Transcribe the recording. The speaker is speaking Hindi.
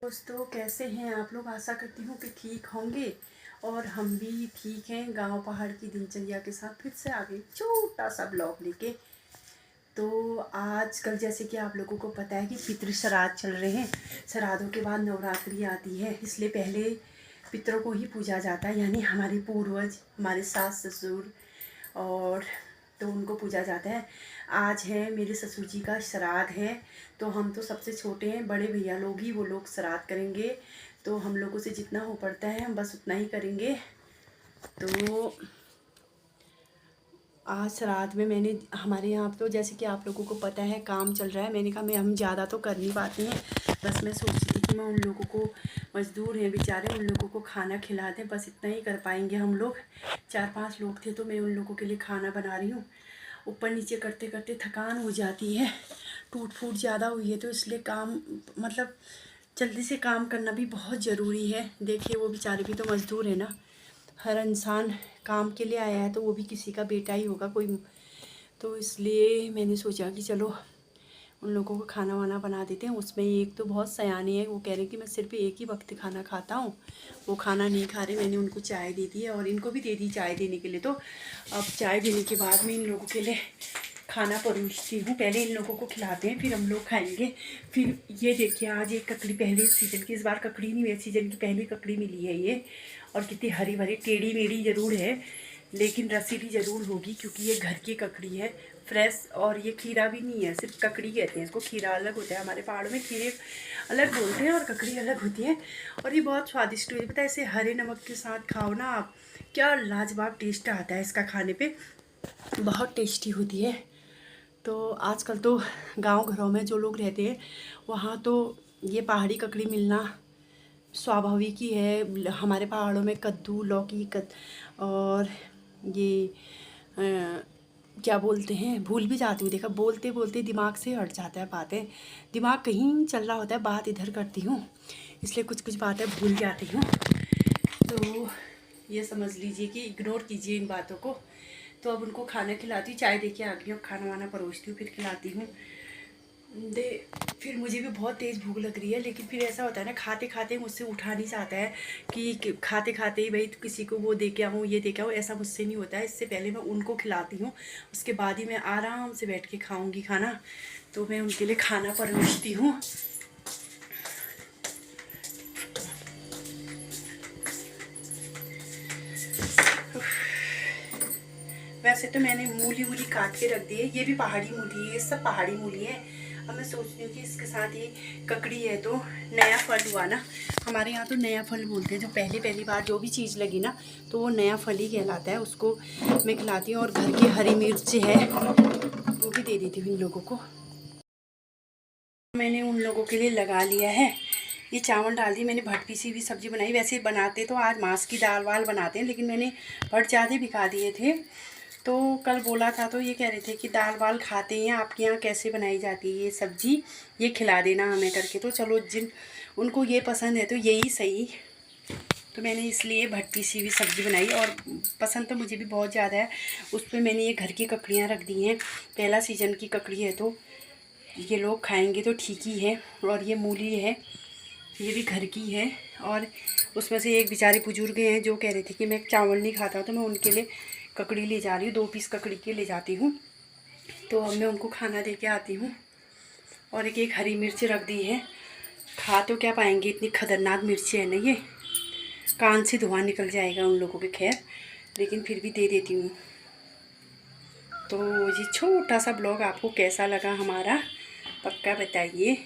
दोस्तों, कैसे हैं आप लोग? आशा करती हूँ कि ठीक होंगे और हम भी ठीक हैं। गांव पहाड़ की दिनचर्या के साथ फिर से आ गई छोटा सा ब्लॉग लेके। तो आजकल जैसे कि आप लोगों को पता है कि पितृ श्राद्ध चल रहे हैं। श्राद्धों के बाद नवरात्रि आती है, इसलिए पहले पितरों को ही पूजा जाता है, यानी हमारे पूर्वज, हमारे सास ससुर, और तो उनको पूजा जाता है। आज है मेरे ससुर जी का श्राद्ध है, तो हम तो सबसे छोटे हैं, बड़े भैया लोग ही वो लोग श्राद्ध करेंगे। तो हम लोगों से जितना हो पड़ता है हम बस उतना ही करेंगे। तो आज श्राद्ध में मैंने हमारे यहाँ तो जैसे कि आप लोगों को पता है काम चल रहा है। मैंने कहा हम ज़्यादा तो कर नहीं पाते हैं, बस मैं सोच रही थी कि मैं उन लोगों को, मज़दूर हैं बेचारे, उन लोगों को खाना खिला दें, बस इतना ही कर पाएंगे हम लोग। 4-5 लोग थे तो मैं उन लोगों के लिए खाना बना रही हूँ। ऊपर नीचे करते करते थकान हो जाती है, टूट फूट ज़्यादा हुई है, तो इसलिए काम मतलब जल्दी से काम करना भी बहुत ज़रूरी है। देखिए वो बेचारे भी तो मज़दूर है ना, हर इंसान काम के लिए आया है, तो वो भी किसी का बेटा ही होगा कोई। तो इसलिए मैंने सोचा कि चलो उन लोगों को खाना वाना बना देते हैं। उसमें एक तो बहुत सयाने है, वो कह रहे हैं कि मैं सिर्फ एक ही वक्त खाना खाता हूँ, वो खाना नहीं खा रहे। मैंने उनको चाय दे दी है और इनको भी दे दी चाय देने के लिए। तो अब चाय देने के बाद में इन लोगों के लिए खाना परोसती हूँ। पहले इन लोगों को खिलाते हैं, फिर हम लोग खाएंगे। फिर ये देखिए, आज एक ककड़ी, पहले सीज़न की, इस बार ककड़ी नहीं है, सीज़न की पहली ककड़ी मिली है ये। और कितनी हरी भरी, टेढ़ी मेढ़ी ज़रूर है लेकिन रसीली ज़रूर होगी, क्योंकि ये घर की ककड़ी है, फ्रेश। और ये खीरा भी नहीं है, सिर्फ ककड़ी कहते हैं इसको। खीरा अलग होता है, हमारे पहाड़ों में खीरे अलग बोलते हैं और ककड़ी अलग होती है। और ये बहुत स्वादिष्ट होती है, पता है, इसे हरे नमक के साथ खाओ ना आप, क्या लाजवाब टेस्ट आता है इसका खाने पे, बहुत टेस्टी होती है। तो आजकल तो गांव घरों में जो लोग रहते हैं वहाँ तो ये पहाड़ी ककड़ी मिलना स्वाभाविक ही है। हमारे पहाड़ों में कद्दू, लौकी, और ये क्या बोलते हैं, भूल भी जाती हूँ। देखा, बोलते बोलते दिमाग से हट जाता है बातें, दिमाग कहीं चल रहा होता है, बात इधर करती हूँ, इसलिए कुछ कुछ बातें भूल जाती हूँ। तो ये समझ लीजिए कि इग्नोर कीजिए इन बातों को। तो अब उनको खाना खिलाती हूँ, चाय दे के आ गई हूँ, खाना वाना परोसती हूँ, फिर खिलाती हूँ। फिर मुझे भी बहुत तेज़ भूख लग रही है, लेकिन फिर ऐसा होता है ना, खाते खाते मुझसे उठा नहीं जाता है कि खाते खाते ही भाई किसी को वो दे के आऊँ, ये दे के आऊँ, ऐसा मुझसे नहीं होता है। इससे पहले मैं उनको खिलाती हूँ, उसके बाद ही मैं आराम से बैठ के खाऊँगी खाना। तो मैं उनके लिए खाना परोसती हूँ। वैसे तो मैंने मूली वूली काट के रख दी है, ये भी पहाड़ी मूली है, ये सब पहाड़ी मूली है। अब मैं सोच रही हूँ कि इसके साथ ये ककड़ी है तो नया फल हुआ ना, हमारे यहाँ तो नया फल बोलते हैं, जो पहली बार जो भी चीज़ लगी ना तो वो नया फल ही कहलाता है, उसको मैं खिलाती हूँ। और घर की हरी मिर्च है वो भी दे देती हूँ इन लोगों को। मैंने उन लोगों के लिए लगा लिया है, ये चावल डाल दी मैंने, भट पीसी हुई सब्ज़ी बनाई। वैसे बनाते तो आज मांस की दाल वाल बनाते हैं, लेकिन मैंने भट ज़्यादा भिगा दिए थे। तो कल बोला था तो ये कह रहे थे कि दाल वाल खाते हैं, आपके यहाँ कैसे बनाई जाती है ये सब्ज़ी, ये खिला देना हमें करके। तो चलो, जिन उनको ये पसंद है तो यही सही। तो मैंने इसलिए भट पीसी हुई सब्ज़ी बनाई, और पसंद तो मुझे भी बहुत ज़्यादा है। उस पर मैंने ये घर की ककड़ियाँ रख दी हैं, पहला सीज़न की ककड़ी है तो ये लोग खाएंगे तो ठीक ही है। और ये मूली है, ये भी घर की है। और उसमें से एक बेचारे बुजुर्ग हैं जो कह रहे थे कि मैं चावल नहीं खाता, तो मैं उनके लिए ककड़ी ले जा रही हूँ, 2 पीस ककड़ी के ले जाती हूँ। तो अब मैं उनको खाना दे के आती हूँ। और एक हरी मिर्च रख दी है, खा तो क्या पाएंगे, इतनी खतरनाक मिर्ची है ना ये, कान से धुआं निकल जाएगा उन लोगों के, खैर लेकिन फिर भी दे देती हूँ। तो ये छोटा सा ब्लॉग आपको कैसा लगा हमारा, पक्का बताइए।